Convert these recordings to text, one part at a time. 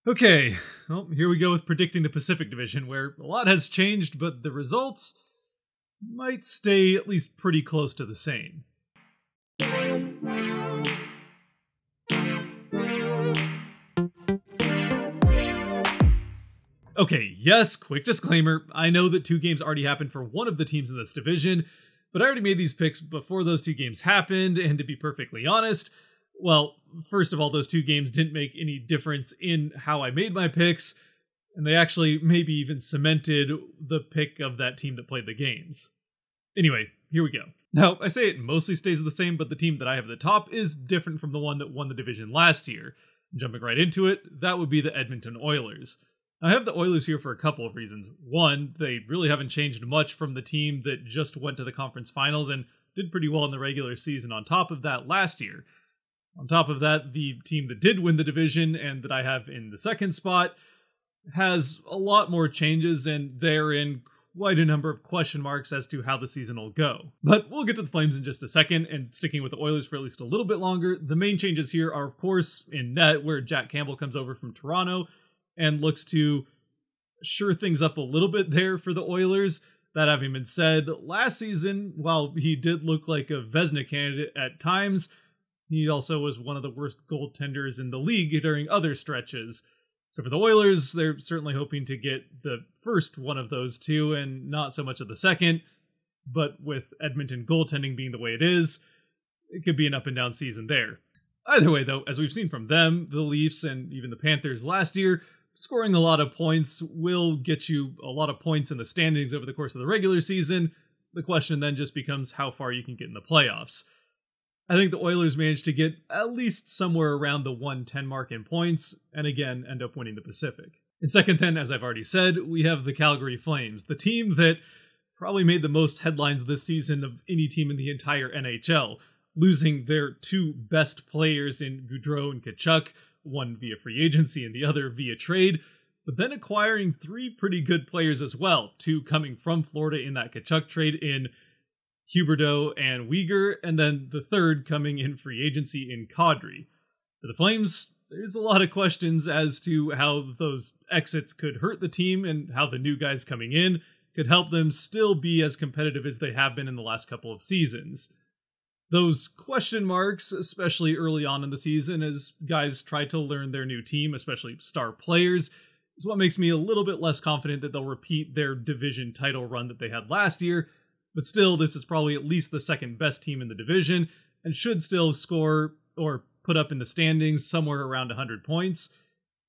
Okay, well, here we go with predicting the Pacific Division, where a lot has changed, but the results might stay at least pretty close to the same. Okay, yes, quick disclaimer, I know that 2 games already happened for one of the teams in this division, but I already made these picks before those 2 games happened, and to be perfectly honest, well, first of all, those 2 games didn't make any difference in how I made my picks, and they actually maybe even cemented the pick of that team that played the games. Anyway, here we go. Now, I say it mostly stays the same, but the team that I have at the top is different from the one that won the division last year. Jumping right into it, that would be the Edmonton Oilers. I have the Oilers here for a couple of reasons. One, they really haven't changed much from the team that just went to the conference finals and did pretty well in the regular season on top of that last year. On top of that, the team that did win the division and that I have in the second spot has a lot more changes, and they're in quite a number of question marks as to how the season will go. But we'll get to the Flames in just a second, and sticking with the Oilers for at least a little bit longer, the main changes here are, of course, in net, where Jack Campbell comes over from Toronto and looks to shore things up a little bit there for the Oilers. That having been said, last season, while he did look like a Vezina candidate at times, he also was one of the worst goaltenders in the league during other stretches. So for the Oilers, they're certainly hoping to get the first one of those 2 and not so much of the second. But with Edmonton goaltending being the way it is, it could be an up and down season there. Either way, though, as we've seen from them, the Leafs, and even the Panthers last year, scoring a lot of points will get you a lot of points in the standings over the course of the regular season. The question then just becomes how far you can get in the playoffs. I think the Oilers managed to get at least somewhere around the 110 mark in points, and again, end up winning the Pacific. In second then, as I've already said, we have the Calgary Flames, the team that probably made the most headlines this season of any team in the entire NHL, losing their 2 best players in Gaudreau and Tkachuk, one via free agency and the other via trade, but then acquiring 3 pretty good players as well, 2 coming from Florida in that Tkachuk trade in Huberdeau and Weegar, and then the 3rd coming in free agency in Kadri. For the Flames, there's a lot of questions as to how those exits could hurt the team and how the new guys coming in could help them still be as competitive as they have been in the last couple of seasons. Those question marks, especially early on in the season as guys try to learn their new team, especially star players, is what makes me a little bit less confident that they'll repeat their division title run that they had last year. But still, this is probably at least the second best team in the division, and should still score or put up in the standings somewhere around 100 points,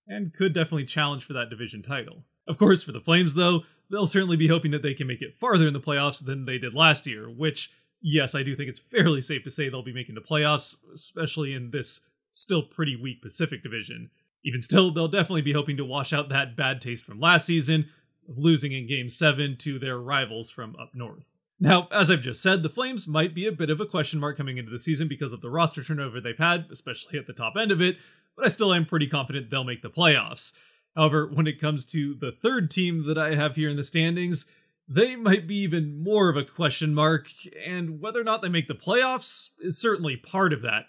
and could definitely challenge for that division title. Of course, for the Flames, though, they'll certainly be hoping that they can make it farther in the playoffs than they did last year, which, yes, I do think it's fairly safe to say they'll be making the playoffs, especially in this still pretty weak Pacific division. Even still, they'll definitely be hoping to wash out that bad taste from last season, of losing in Game 7 to their rivals from up north. Now, as I've just said, the Flames might be a bit of a question mark coming into the season because of the roster turnover they've had, especially at the top end of it, but I still am pretty confident they'll make the playoffs. However, when it comes to the 3rd team that I have here in the standings, they might be even more of a question mark, and whether or not they make the playoffs is certainly part of that.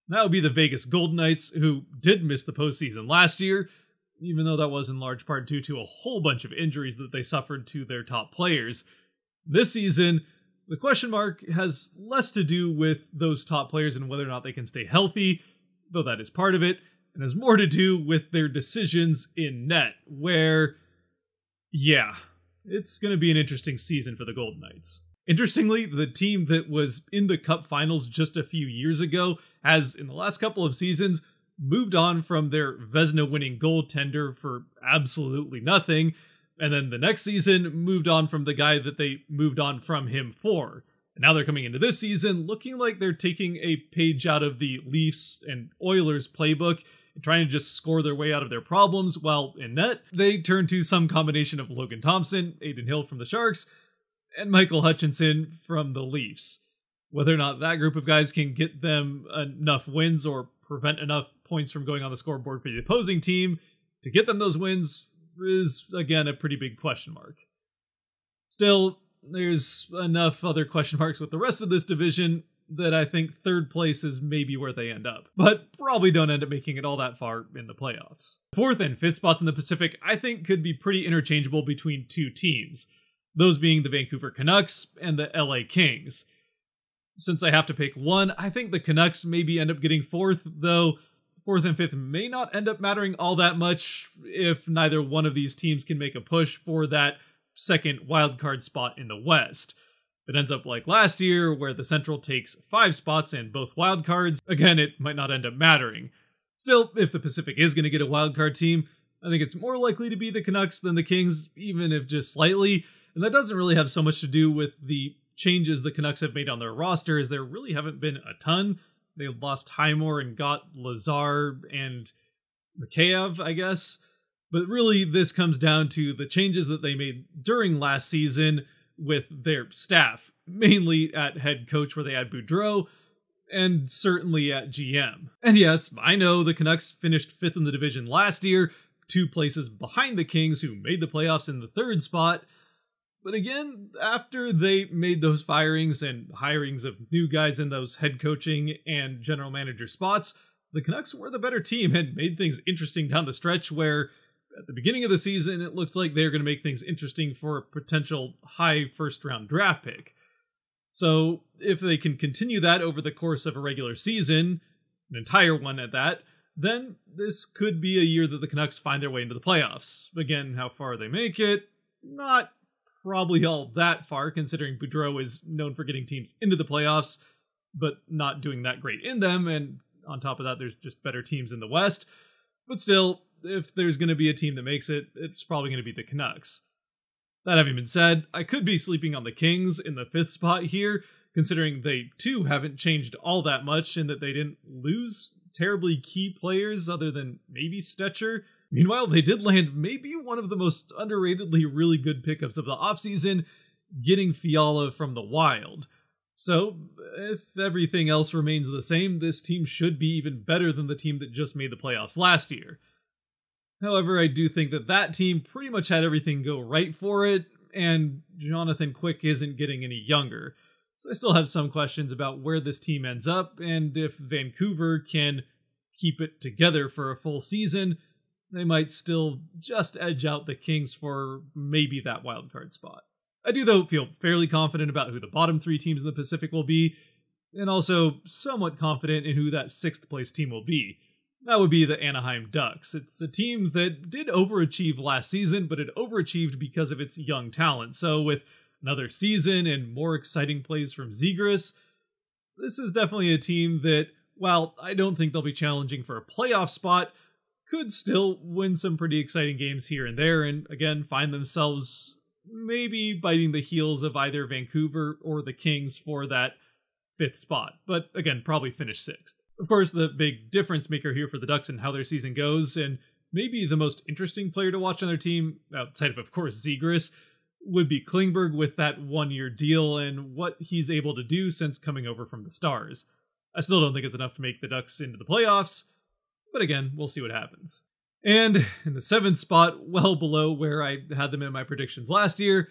That would be the Vegas Golden Knights, who did miss the postseason last year, even though that was in large part due to a whole bunch of injuries that they suffered to their top players. This season, the question mark has less to do with those top players and whether or not they can stay healthy, though that is part of it, and has more to do with their decisions in net, where, yeah, it's going to be an interesting season for the Golden Knights. Interestingly, the team that was in the Cup Finals just a few years ago has, in the last couple of seasons, moved on from their Vezina-winning goaltender for absolutely nothing, and then the next season moved on from the guy that they moved on from him for. And now they're coming into this season looking like they're taking a page out of the Leafs and Oilers playbook and trying to just score their way out of their problems, while in net, they turn to some combination of Logan Thompson, Adin Hill from the Sharks, and Michael Hutchinson from the Leafs. Whether or not that group of guys can get them enough wins or prevent enough points from going on the scoreboard for the opposing team to get them those wins is, again, a pretty big question mark. Still, there's enough other question marks with the rest of this division that I think third place is maybe where they end up, but probably don't end up making it all that far in the playoffs. Fourth and fifth spots in the Pacific I think could be pretty interchangeable between two teams, those being the Vancouver Canucks and the LA Kings. Since I have to pick one, I think the Canucks maybe end up getting fourth, though fourth and fifth may not end up mattering all that much if neither one of these teams can make a push for that second wildcard spot in the West. If it ends up like last year, where the Central takes 5 spots and both wildcards, again, it might not end up mattering. Still, if the Pacific is going to get a wildcard team, I think it's more likely to be the Canucks than the Kings, even if just slightly, and that doesn't really have so much to do with the changes the Canucks have made on their roster, as there really haven't been a ton. They lost Highmore and got Lazar and Mikheyev, I guess. But really, this comes down to the changes that they made during last season with their staff, mainly at head coach where they had Boudreau, and certainly at GM. And yes, I know the Canucks finished 5th in the division last year, 2 places behind the Kings, who made the playoffs in the 3rd spot. But again, after they made those firings and hirings of new guys in those head coaching and general manager spots, the Canucks were the better team and made things interesting down the stretch, where at the beginning of the season, it looked like they were going to make things interesting for a potential high first-round draft pick. So if they can continue that over the course of a regular season, an entire one at that, then this could be a year that the Canucks find their way into the playoffs. Again, how far they make it, not probably all that far, considering Boudreau is known for getting teams into the playoffs, but not doing that great in them, and on top of that, there's just better teams in the West. But still, if there's going to be a team that makes it, it's probably going to be the Canucks. That having been said, I could be sleeping on the Kings in the 5th spot here, considering they too haven't changed all that much and that they didn't lose terribly key players other than maybe Stetcher. Meanwhile, they did land maybe one of the most underratedly really good pickups of the offseason, getting Fiala from the Wild. So, if everything else remains the same, this team should be even better than the team that just made the playoffs last year. However, I do think that that team pretty much had everything go right for it, and Jonathan Quick isn't getting any younger. So I still have some questions about where this team ends up, and if Vancouver can keep it together for a full season, they might still just edge out the Kings for maybe that wildcard spot. I do, though, feel fairly confident about who the bottom 3 teams in the Pacific will be, and also somewhat confident in who that 6th place team will be. That would be the Anaheim Ducks. It's a team that did overachieve last season, but it overachieved because of its young talent. So with another season and more exciting plays from Zegras, this is definitely a team that, while I don't think they'll be challenging for a playoff spot, could still win some pretty exciting games here and there, and again, find themselves maybe biting the heels of either Vancouver or the Kings for that 5th spot. But again, probably finish 6th. Of course, the big difference maker here for the Ducks and how their season goes, and maybe the most interesting player to watch on their team, outside of course, Zegras, would be Klingberg with that 1-year deal and what he's able to do since coming over from the Stars. I still don't think it's enough to make the Ducks into the playoffs, but again, we'll see what happens. And in the 7th spot, well below where I had them in my predictions last year,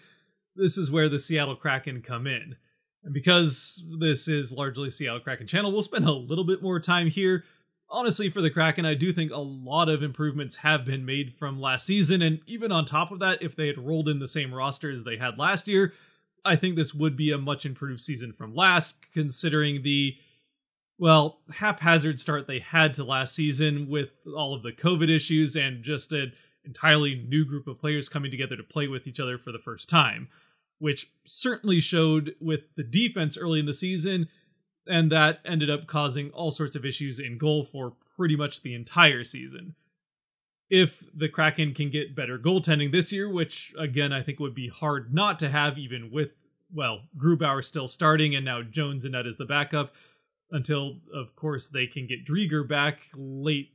this is where the Seattle Kraken come in. And because this is largely Seattle Kraken channel, we'll spend a little bit more time here. Honestly, for the Kraken, I do think a lot of improvements have been made from last season, and even on top of that, if they had rolled in the same roster as they had last year, I think this would be a much improved season from last, considering the, well, haphazard start they had to last season with all of the COVID issues and just an entirely new group of players coming together to play with each other for the first time, which certainly showed with the defense early in the season, and that ended up causing all sorts of issues in goal for pretty much the entire season. If the Kraken can get better goaltending this year, which again I think would be hard not to have even with, well, Grubauer still starting and now Jones and Net as the backup, until of course they can get Drieger back late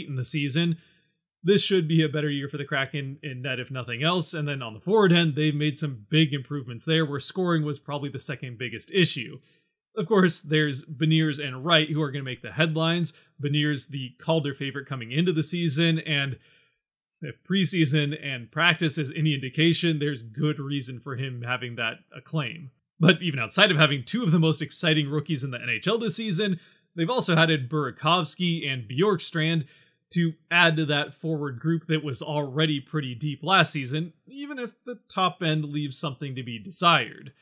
in the season, this should be a better year for the Kraken in net, if nothing else. And then on the forward end, they've made some big improvements there, where scoring was probably the second biggest issue. Of course, there's Beniers and Wright, who are going to make the headlines. Beniers, the Calder favorite coming into the season, and if preseason and practice is any indication, there's good reason for him having that acclaim. But even outside of having two of the most exciting rookies in the NHL this season, they've also added Burakovsky and Bjorkstrand to add to that forward group that was already pretty deep last season, even if the top end leaves something to be desired.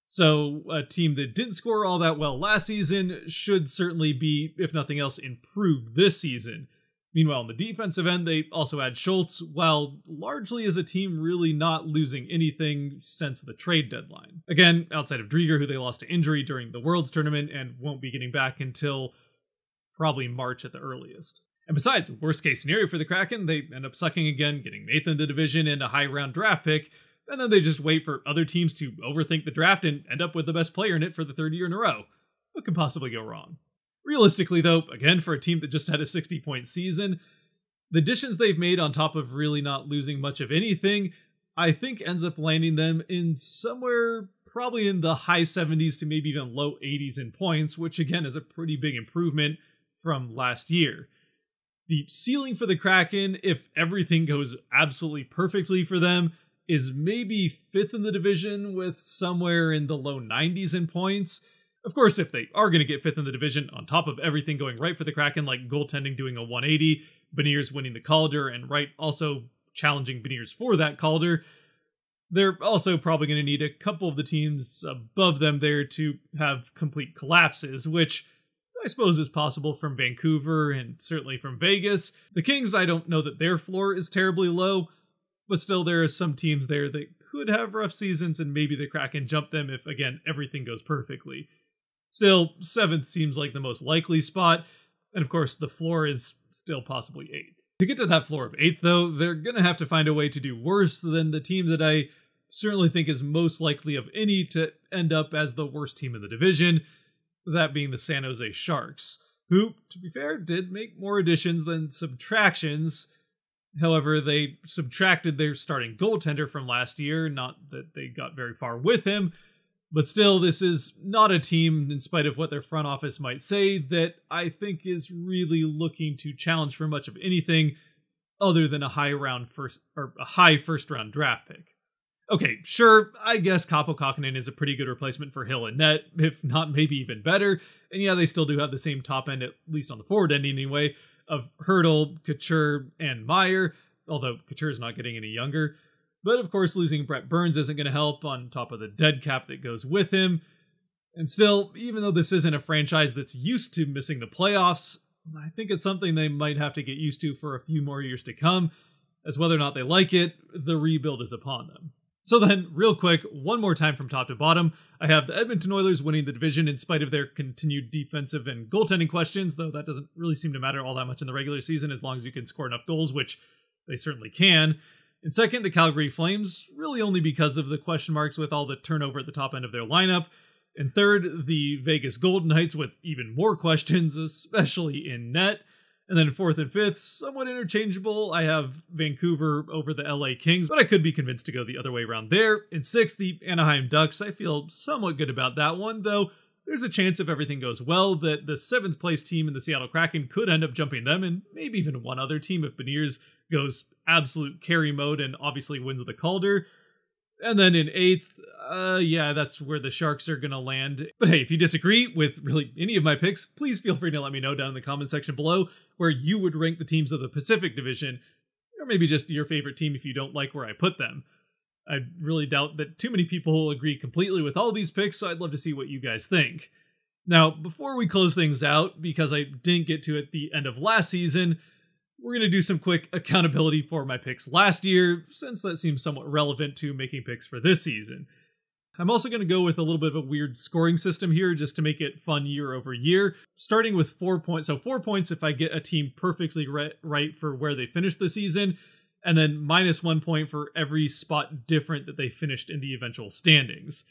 So a team that didn't score all that well last season should certainly be, if nothing else, improved this season. Meanwhile, on the defensive end, they also add Schultz, while largely as a team really not losing anything since the trade deadline. Again, outside of Drieger, who they lost to injury during the Worlds tournament and won't be getting back until probably March at the earliest. And besides, worst case scenario for the Kraken, they end up sucking again, getting Nathan the division and a high round draft pick, and then they just wait for other teams to overthink the draft and end up with the best player in it for the third year in a row. What could possibly go wrong? Realistically, though, again, for a team that just had a 60-point season, the additions they've made on top of really not losing much of anything, I think ends up landing them in somewhere probably in the high 70s to maybe even low 80s in points, which again is a pretty big improvement from last year. The ceiling for the Kraken, if everything goes absolutely perfectly for them, is maybe 5th in the division with somewhere in the low 90s in points. Of course, if they are going to get 5th in the division, on top of everything going right for the Kraken, like goaltending doing a 180, Beniers winning the Calder, and Wright also challenging Beniers for that Calder, they're also probably going to need a couple of the teams above them there to have complete collapses, which I suppose is possible from Vancouver and certainly from Vegas. The Kings, I don't know that their floor is terribly low, but still there are some teams there that could have rough seasons and maybe the Kraken jump them if, again, everything goes perfectly. Still, 7th seems like the most likely spot, and of course the floor is still possibly 8th. To get to that floor of 8th, though, they're going to have to find a way to do worse than the team that I certainly think is most likely of any to end up as the worst team in the division, that being the San Jose Sharks, who, to be fair, did make more additions than subtractions. However, they subtracted their starting goaltender from last year, not that they got very far with him, but still, this is not a team, in spite of what their front office might say, that I think is really looking to challenge for much of anything other than a high first round draft pick. Okay, sure, I guess Kaapo Kakkonen is a pretty good replacement for Hill and net, if not maybe even better, and yeah, they still do have the same top end, at least on the forward end anyway, of Hurdle, Couture, and Meyer, although Couture's not getting any younger. But of course, losing Brett Burns isn't going to help on top of the dead cap that goes with him. And still, even though this isn't a franchise that's used to missing the playoffs, I think it's something they might have to get used to for a few more years to come, as whether or not they like it, the rebuild is upon them. So then, real quick, one more time from top to bottom, I have the Edmonton Oilers winning the division in spite of their continued defensive and goaltending questions, though that doesn't really seem to matter all that much in the regular season as long as you can score enough goals, which they certainly can. In second, the Calgary Flames, really only because of the question marks with all the turnover at the top end of their lineup. And third, the Vegas Golden Knights with even more questions, especially in net. And then fourth and fifth, somewhat interchangeable. I have Vancouver over the LA Kings, but I could be convinced to go the other way around there. In sixth, the Anaheim Ducks. I feel somewhat good about that one, though there's a chance if everything goes well that the 7th place team in the Seattle Kraken could end up jumping them, and maybe even one other team if Beniers goes absolute carry mode and obviously wins the Calder. And then in 8th, yeah, that's where the Sharks are going to land. But hey, if you disagree with really any of my picks, please feel free to let me know down in the comment section below where you would rank the teams of the Pacific Division, or maybe just your favorite team if you don't like where I put them. I really doubt that too many people will agree completely with all these picks, so I'd love to see what you guys think. Now, before we close things out, because I didn't get to it at the end of last season, we're going to do some quick accountability for my picks last year, since that seems somewhat relevant to making picks for this season. I'm also going to go with a little bit of a weird scoring system here, just to make it fun year over year, starting with 4 points. So 4 points if I get a team perfectly right for where they finished the season, and then minus 1 point for every spot different that they finished in the eventual standings.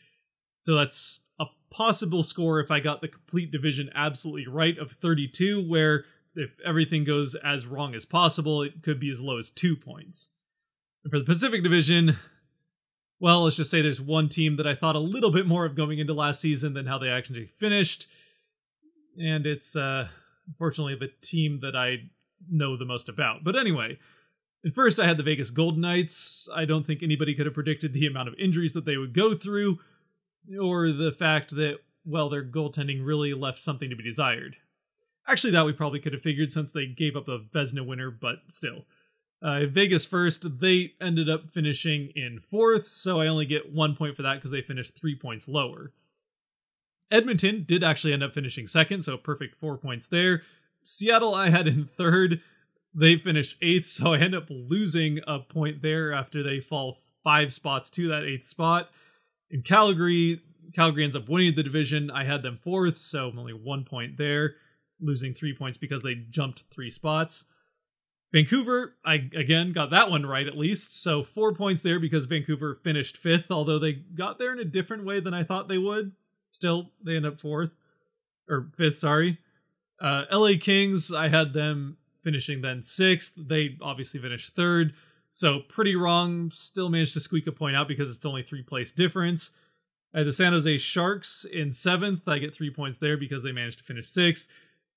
So that's a possible score if I got the complete division absolutely right of 32, where if everything goes as wrong as possible, it could be as low as 2 points. And for the Pacific Division, well, let's just say there's one team that I thought a little bit more of going into last season than how they actually finished. And it's, unfortunately, the team that I know the most about. But anyway, at first I had the Vegas Golden Knights. I don't think anybody could have predicted the amount of injuries that they would go through. or the fact that, well, their goaltending really left something to be desired. Actually, that we probably could have figured since they gave up a Vezina winner, but still. Vegas first, they ended up finishing in 4th, so I only get 1 point for that because they finished 3 points lower. Edmonton did actually end up finishing 2nd, so perfect 4 points there. Seattle I had in 3rd. They finished 8th, so I end up losing a point there after they fall 5 spots to that 8th spot. In Calgary ends up winning the division. I had them 4th, so only 1 point there, losing 3 points because they jumped 3 spots. Vancouver, I again got that one right at least, so 4 points there because Vancouver finished 5th, although they got there in a different way than I thought they would. Still, they end up 5th, sorry. LA Kings, I had them finishing then 6th. They obviously finished 3rd, so pretty wrong. Still managed to squeak a point out because it's only 3 place difference. I had the San Jose Sharks in 7th. I get 3 points there because they managed to finish 6th.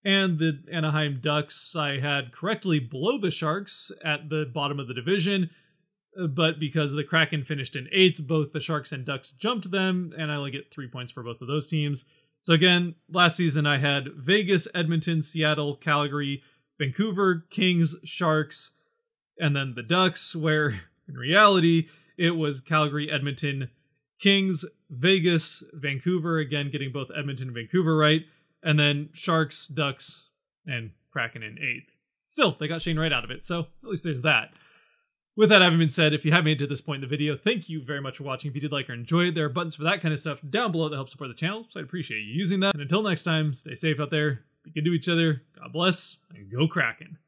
And the Anaheim Ducks I had correctly below the Sharks at the bottom of the division, but because the Kraken finished in 8th, both the Sharks and Ducks jumped them, and I only get 3 points for both of those teams. So again, last season I had Vegas, Edmonton, Seattle, Calgary, Vancouver, Kings, Sharks, and then the Ducks, where in reality it was Calgary, Edmonton, Kings, Vegas, Vancouver, again getting both Edmonton and Vancouver right, and then Sharks, Ducks, and Kraken in 8th. Still, they got Shane right out of it, so at least there's that. With that having been said, if you have made it to this point in the video, thank you very much for watching. If you did like or enjoy it, there are buttons for that kind of stuff down below that help support the channel, so I'd appreciate you using that. And until next time, stay safe out there, be good to each other, God bless, and go Kraken.